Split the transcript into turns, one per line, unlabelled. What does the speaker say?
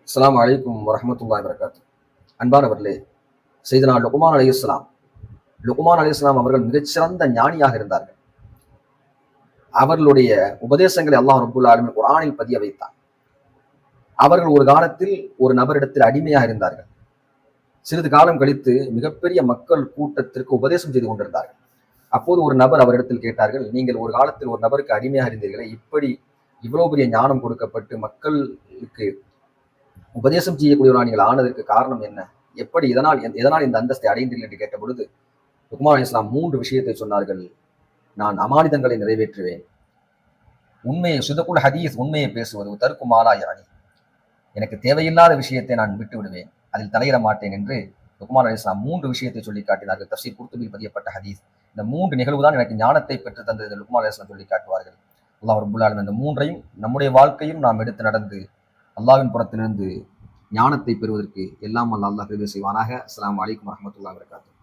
அஸ்ஸலாமு அலைக்கும் வரஹ்மத்துல்லாஹி வபரகாத்துஹு. அன்பானவர்களே, சையதுனா லுக்மான் அலைஹிஸ்ஸலாம் அவர்கள் மிகச்சிறந்த ஞானியாக இருந்தார்கள். அவர்களுடைய உபதேசங்களை அல்லாஹ் ரப்பல் ஆலமீன் குர்ஆனில் பதிய வைத்தார். அவர்கள் ஒரு காலத்தில் ஒரு நபரிடத்தில் அடிமையாக இருந்தார்கள். சிறிது காலம் கழித்து மிகப்பெரிய மக்கள் கூட்டத்திற்கு உபதேசம் செய்து கொண்டிருந்தார்கள். அப்போது ஒரு நபர் அவரிடத்தில் கேட்டார்கள், நீங்கள் ஒரு காலத்தில் ஒரு நபருக்கு அடிமையாக இருந்தீர்களே, இப்படி இவ்வளவு பெரிய ஞானம் கொடுக்கப்பட்டு மக்களுக்கு உபதேசம் செய்யக்கூடியவராக நீங்கள் ஆனதற்கு காரணம் என்ன? எப்படி எதனால் இந்த அந்தஸ்தை அடைந்தீர்கள் என்று கேட்ட பொழுது லுக்மான் அலைஹிஸ்ஸலாம் 3 விஷயத்தை சொன்னார்கள். நான் அமானிதங்களை நிறைவேற்றுவேன், உண்மையை சுதகுல் ஹதீஸ், உண்மையை பேசுவது, தருக்கு மாலா யானி, எனக்கு தேவையில்லாத விஷயத்தை நான் விட்டு விடுவேன், அதில் தலையிட மாட்டேன் என்று லுக்மான் அலைஹிஸ்ஸலாம் 3 விஷயத்தை சொல்லி காட்டினார்கள். தஃப்சீர் குர்துபியில் பதியப்பட்ட ஹதீஸ். இந்த 3 நிகழ்வு தான் எனக்கு ஞானத்தை பெற்று தந்தது லுக்மான் அலைஹிஸ்ஸலாம் சொல்லி காட்டுவார்கள். அல்லாஹ் ரப்பல் ஆலமீன் இந்த 3ஐயும் நம்முடைய வாழ்க்கையும் நாம் எடுத்து நடந்து அல்லாஹ்வின் புறத்திலிருந்து ஞானத்தை பெறுவதற்கு எல்லாம் அல்லாஹ் கிருபை செய்வானாக. அஸ்ஸலாமு அலைக்கும் வரஹ்மத்துல்லாஹி வபரகாத்துஹு.